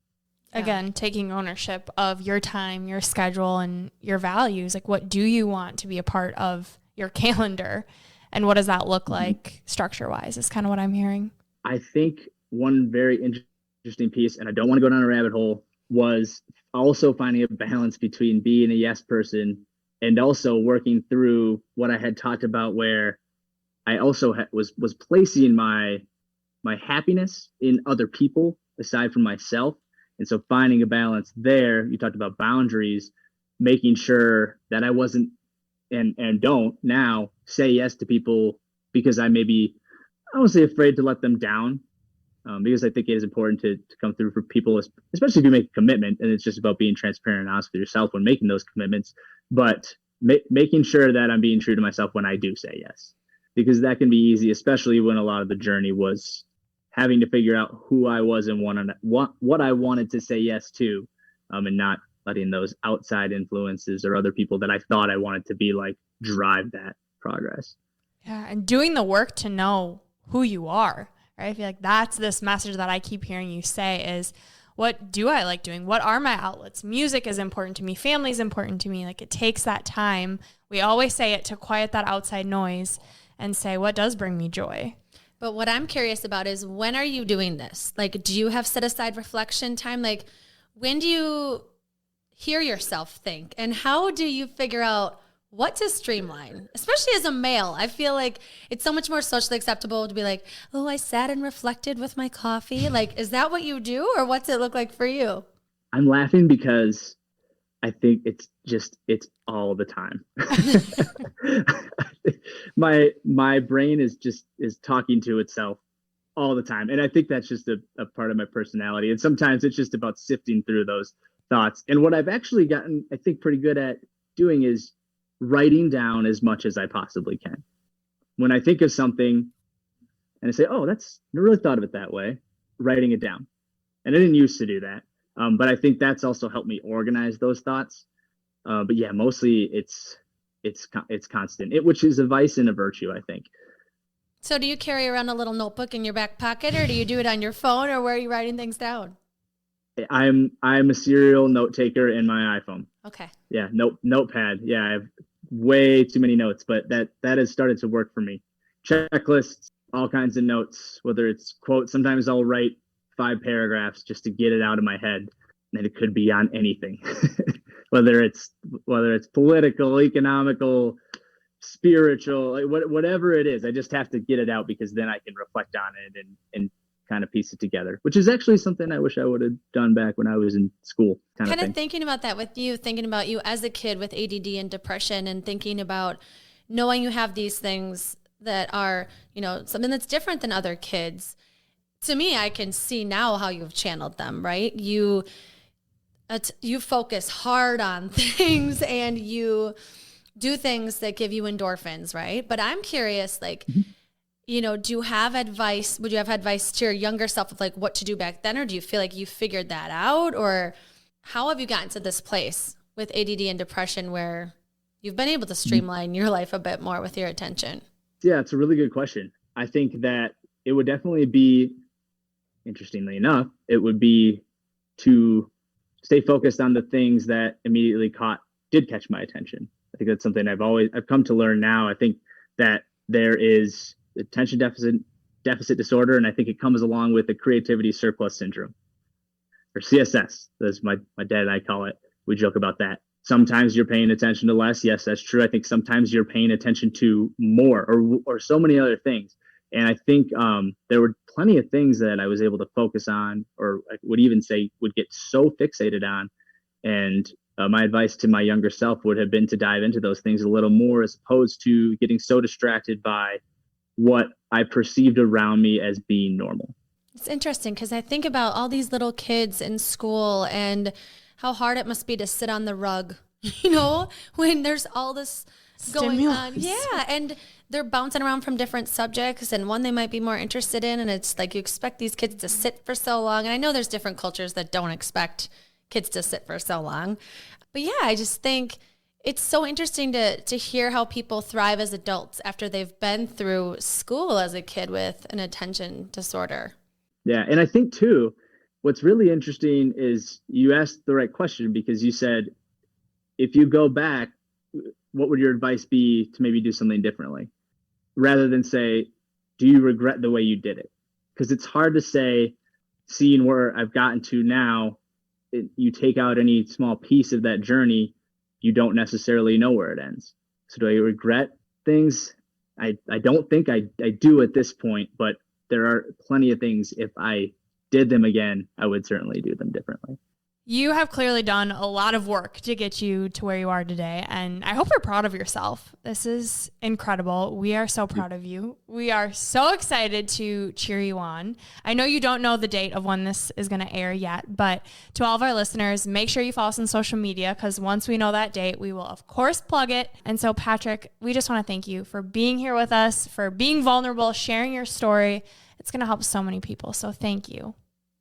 Again, taking ownership of your time, your schedule, and your values. Like, what do you want to be a part of your calendar? And what does that look like structure-wise is kind of what I'm hearing. I think one very interesting piece, and I don't want to go down a rabbit hole, was also finding a balance between being a yes person and also working through what I had talked about, where I also was placing my happiness in other people aside from myself. And so finding a balance there, you talked about boundaries, making sure that I wasn't and don't now say yes to people because I won't say afraid to let them down, because I think it is important to come through for people, especially if you make a commitment, and it's just about being transparent and honest with yourself when making those commitments, but making sure that I'm being true to myself when I do say yes, because that can be easy, especially when a lot of the journey was having to figure out who I was and what I wanted to say yes to, and not letting those outside influences or other people that I thought I wanted to be like drive that progress. Yeah, and doing the work to know who you are, right? I feel like that's this message that I keep hearing you say is, what do I like doing? What are my outlets? Music is important to me. Family is important to me. Like, it takes that time. We always say it to quiet that outside noise and say, what does bring me joy? But what I'm curious about is, when are you doing this? Like, do you have set aside reflection time? Like, when do you hear yourself think? And how do you figure out what to streamline? Especially as a male, I feel like it's so much more socially acceptable to be like, oh, I sat and reflected with my coffee. Like, is that what you do, or what's it look like for you? I'm laughing because I think it's all the time. my brain is talking to itself all the time. And I think that's just a part of my personality. And sometimes it's just about sifting through those thoughts. And what I've actually gotten, I think, pretty good at doing is writing down as much as I possibly can. When I think of something and I say, oh, I never really thought of it that way, writing it down. And I didn't used to do that. But I think that's also helped me organize those thoughts. But yeah, mostly it's constant, which is a vice and a virtue, I think. So do you carry around a little notebook in your back pocket, or do you do it on your phone, or where are you writing things down? I'm a serial note taker in my iPhone. Okay. Yeah, notepad. Yeah, I have way too many notes, but that has started to work for me. Checklists, all kinds of notes, whether it's quotes. Sometimes I'll write 5 paragraphs just to get it out of my head, and it could be on anything, whether it's political, economical, spiritual, like whatever it is. I just have to get it out, because then I can reflect on it and kind of piece it together, which is actually something I wish I would have done back when I was in school. Kind of thinking about that with you, thinking about you as a kid with ADD and depression, and thinking about knowing you have these things that are, something that's different than other kids. To me, I can see now how you've channeled them, right? You focus hard on things, and you do things that give you endorphins, right? But I'm curious, like, do you have advice? Would you have advice to your younger self of like what to do back then? Or do you feel like you figured that out? Or how have you gotten to this place with ADD and depression where you've been able to streamline your life a bit more with your attention? Yeah, it's a really good question. I think that it would definitely be, interestingly enough, it would be to stay focused on the things that immediately did catch my attention. I think that's something I've come to learn now. I think that there is attention deficit disorder, and I think it comes along with the creativity surplus syndrome, or CSS. That's my dad and I call it. We joke about that. Sometimes you're paying attention to less. Yes, that's true. I think sometimes you're paying attention to more, or so many other things. And I think there were plenty of things that I was able to focus on, or I would even say would get so fixated on. And my advice to my younger self would have been to dive into those things a little more, as opposed to getting so distracted by what I perceived around me as being normal. It's interesting, because I think about all these little kids in school and how hard it must be to sit on the rug, when there's all this going on. Yeah, and they're bouncing around from different subjects, and one they might be more interested in, and it's like you expect these kids to sit for so long. And I know there's different cultures that don't expect kids to sit for so long. But yeah, I just think it's so interesting to hear how people thrive as adults after they've been through school as a kid with an attention disorder. Yeah, and I think too, what's really interesting is you asked the right question, because you said, if you go back, what would your advice be to maybe do something differently? Rather than say, do you regret the way you did it? Because it's hard to say, seeing where I've gotten to now, you take out any small piece of that journey, you don't necessarily know where it ends. So do I regret things? I don't think I do at this point, but there are plenty of things, if I did them again, I would certainly do them differently. You have clearly done a lot of work to get you to where you are today, and I hope you're proud of yourself. This is incredible. We are so proud of you. We are so excited to cheer you on. I know you don't know the date of when this is going to air yet, but to all of our listeners, make sure you follow us on social media, because once we know that date, we will, of course, plug it. And so, Patrick, we just want to thank you for being here with us, for being vulnerable, sharing your story. It's going to help so many people, so thank you.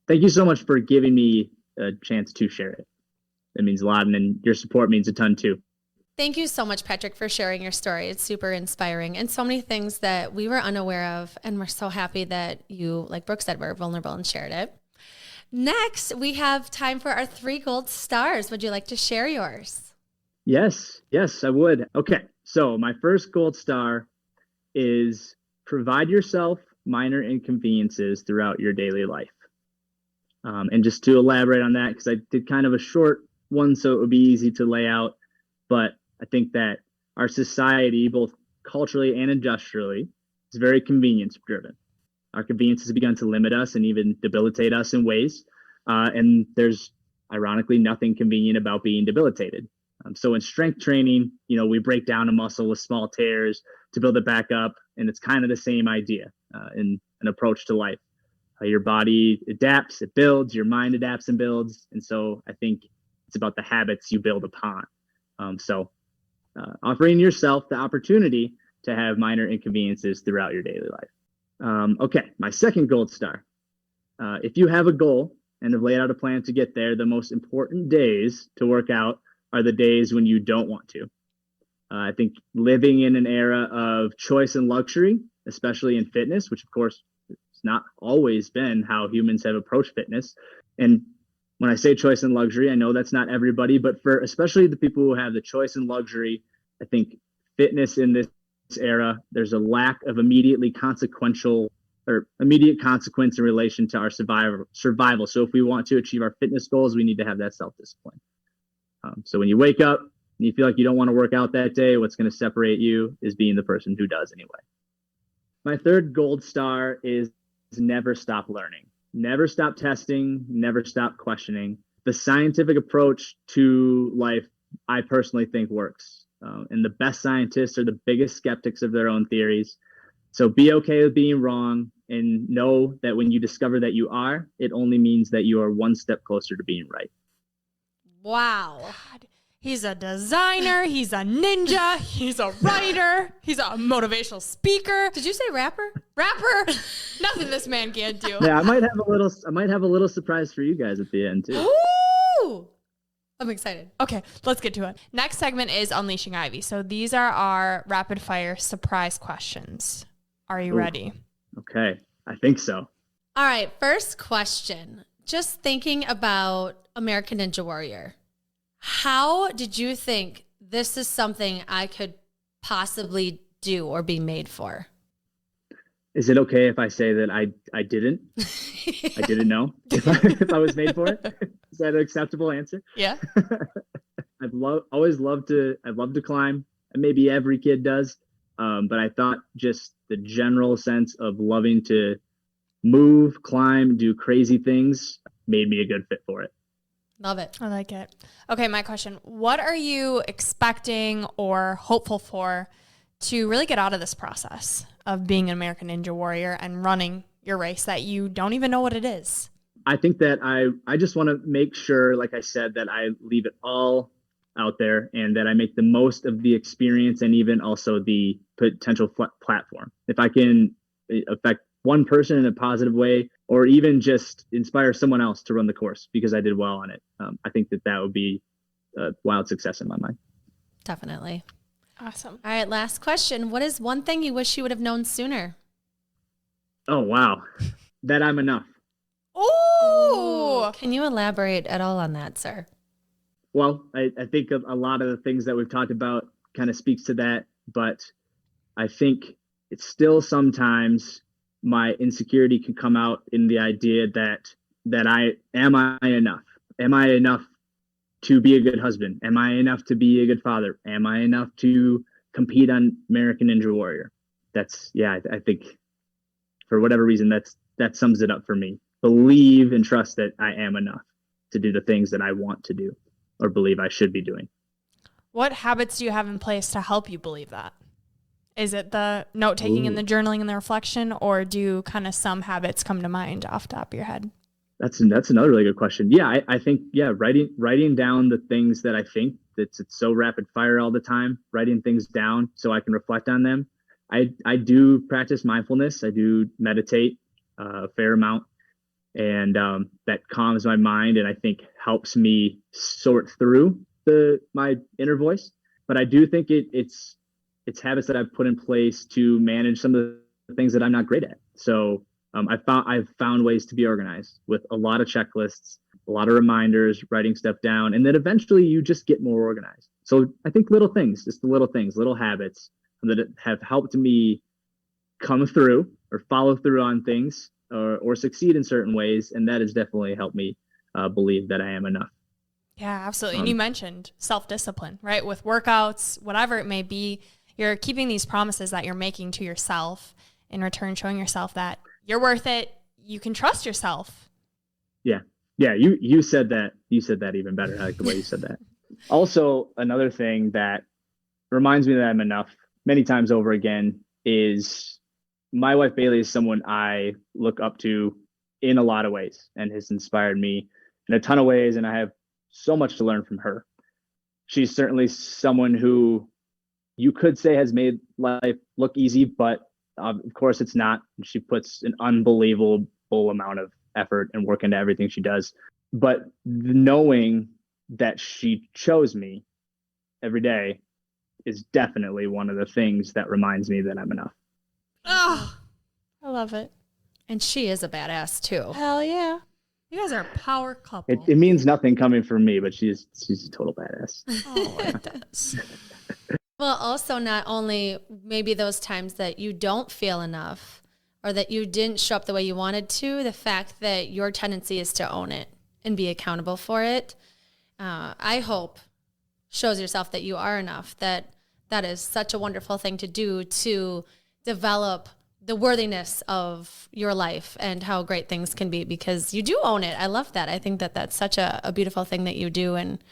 Thank you so much for giving me a chance to share it. It means a lot, and then your support means a ton too. Thank you so much, Patrick, for sharing your story. It's super inspiring, and so many things that we were unaware of, and we're so happy that you, like Brooke said, were vulnerable and shared it. Next, we have time for our 3 gold stars. Would you like to share yours? Yes, I would. Okay, so my first gold star is provide yourself minor inconveniences throughout your daily life. And just to elaborate on that, because I did kind of a short one, so it would be easy to lay out, but I think that our society, both culturally and industrially, is very convenience driven. Our convenience has begun to limit us and even debilitate us in ways. And there's ironically nothing convenient about being debilitated. So in strength training, we break down a muscle with small tears to build it back up. And it's kind of the same idea in an approach to life. Your body adapts, it builds, your mind adapts and builds. And so I think it's about the habits you build upon. Offering yourself the opportunity to have minor inconveniences throughout your daily life. Okay, my second gold star. If you have a goal and have laid out a plan to get there, the most important days to work out are the days when you don't want to. I think living in an era of choice and luxury, especially in fitness, which of course not always been how humans have approached fitness. And when I say choice and luxury, I know that's not everybody, but for especially the people who have the choice and luxury, I think fitness in this era, there's a lack of immediate consequence in relation to our survival. So if we want to achieve our fitness goals, we need to have that self-discipline. So when you wake up and you feel like you don't want to work out that day, what's going to separate you is being the person who does anyway. My third gold star is never stop learning, never stop testing, never stop questioning. The scientific approach to life, I personally think works. And the best scientists are the biggest skeptics of their own theories. So be okay with being wrong and know that when you discover that you are, it only means that you are one step closer to being right. Wow. God. He's a designer. He's a ninja. He's a writer. He's a motivational speaker. Did you say rapper? Rapper. Nothing this man can't do. Yeah, I might have a little surprise for you guys at the end too. Ooh! I'm excited. Okay, let's get to it. Next segment is Unleashing Ivy. So these are our rapid fire surprise questions. Are you ready? Okay, I think so. All right, first question. Just thinking about American Ninja Warrior. How did you think this is something I could possibly do or be made for? Is it okay if I say that I didn't? I didn't know if I was made for it? Is that an acceptable answer? Yeah. I've loved to climb, and maybe every kid does. But I thought just the general sense of loving to move, climb, do crazy things made me a good fit for it. Love it. I like it. Okay, my question. What are you expecting or hopeful for to really get out of this process of being an American Ninja Warrior and running your race that you don't even know what it is? I think that I just want to make sure, like I said, that I leave it all out there and that I make the most of the experience and even also the potential platform. If I can affect one person in a positive way, or even just inspire someone else to run the course because I did well on it. I think that would be a wild success in my mind. Definitely. Awesome. All right, last question. What is one thing you wish you would have known sooner? Oh, wow. That I'm enough. Ooh. Can you elaborate at all on that, sir? Well, I think a lot of the things that we've talked about kind of speaks to that, but I think it's still sometimes my insecurity can come out in the idea that I enough? Am I enough to be a good husband? Am I enough to be a good father? Am I enough to compete on American Ninja Warrior? I think for whatever reason, that sums it up for me. believe and trust that I am enough to do the things that I want to do or believe I should be doing. What habits do you have in place to help you believe that? Is it the note taking and the journaling and the reflection, or do kind of some habits come to mind off the top of your head? That's another really good question. Yeah, I think, writing down the things that I think, it's so rapid fire all the time, writing things down so I can reflect on them. I do practice mindfulness. I do meditate a fair amount, and that calms my mind and I think helps me sort through my inner voice. But I do think it's habits that I've put in place to manage some of the things that I'm not great at. So I've found ways to be organized with a lot of checklists, a lot of reminders, writing stuff down, and then eventually you just get more organized. So I think little things, just the little things, little habits that have helped me come through or follow through on things or succeed in certain ways. And that has definitely helped me believe that I am enough. Yeah, absolutely. And you mentioned self-discipline, right? With workouts, whatever it may be, you're keeping these promises that you're making to yourself, in return showing yourself that you're worth it. You can trust yourself. Yeah. Yeah. You said that. You said that even better. I like the way you said that. Also, another thing that reminds me that I'm enough many times over again is my wife, Bailey, is someone I look up to in a lot of ways and has inspired me in a ton of ways. And I have so much to learn from her. She's certainly someone who you could say has made life look easy, but of course it's not. She puts an unbelievable amount of effort and work into everything she does. But knowing that she chose me every day is definitely one of the things that reminds me that I'm enough. Oh, I love it. And she is a badass too. Hell yeah. You guys are a power couple. It means nothing coming from me, but she's a total badass. Oh, it does. Well, also not only maybe those times that you don't feel enough or that you didn't show up the way you wanted to, the fact that your tendency is to own it and be accountable for it, I hope shows yourself that you are enough, that is such a wonderful thing to do to develop the worthiness of your life and how great things can be, because you do own it. I love that. I think that that's such a beautiful thing that you do. And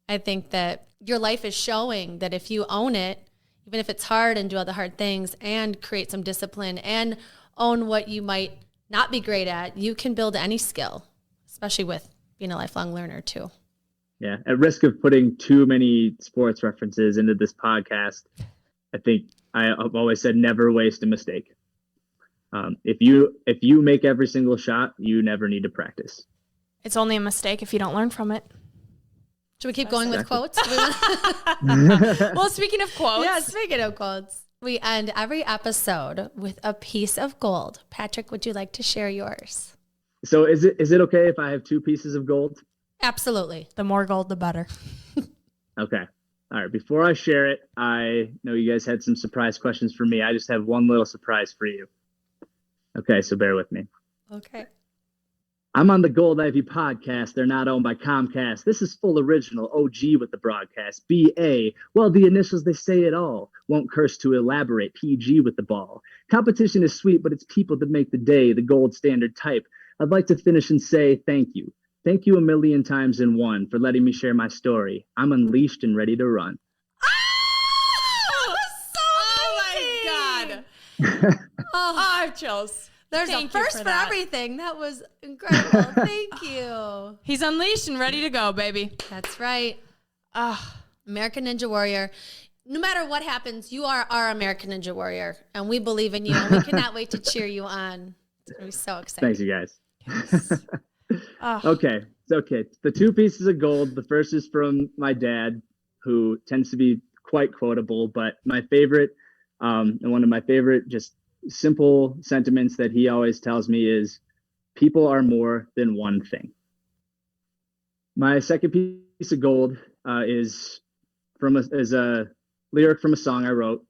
I think that your life is showing that if you own it, even if it's hard and do all the hard things and create some discipline and own what you might not be great at, you can build any skill, especially with being a lifelong learner too. Yeah. At risk of putting too many sports references into this podcast, I think I've always said never waste a mistake. If you make every single shot, you never need to practice. It's only a mistake if you don't learn from it. Should we keep going with quotes? Well, speaking of quotes. Yeah, speaking of quotes. We end every episode with a piece of gold. Patrick, would you like to share yours? So is it okay if I have two pieces of gold? Absolutely. The more gold, the better. Okay. All right. Before I share it, I know you guys had some surprise questions for me. I just have one little surprise for you. Okay, so bear with me. Okay. I'm on the Gold Ivy podcast. They're not owned by Comcast. This is full original OG with the broadcast. BA, well, the initials, they say it all. Won't curse to elaborate. PG with the ball. Competition is sweet, but it's people that make the day, the gold standard type. I'd like to finish and say thank you. Thank you a million times in one for letting me share my story. I'm unleashed and ready to run. Oh my God. I have chills. There's Thank a you first for for that. everything. That was incredible. Thank you. He's unleashed and ready to go, baby. That's right. American Ninja Warrior. No matter what happens, you are our American Ninja Warrior, and we believe in you, and we cannot wait to cheer you on. It's going to be so exciting. Thanks, you guys. Yes. Okay. It's okay. The two pieces of gold. The first is from my dad, who tends to be quite quotable, but my favorite, and one of my favorite just simple sentiments that he always tells me is, people are more than one thing. My second piece of gold is a lyric from a song I wrote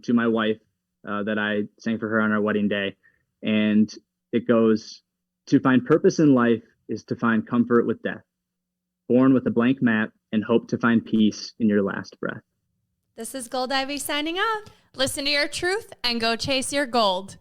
to my wife that I sang for her on our wedding day. And it goes, to find purpose in life is to find comfort with death. Born with a blank map and hope to find peace in your last breath. This is Gold Ivy signing off. Listen to your truth and go chase your gold.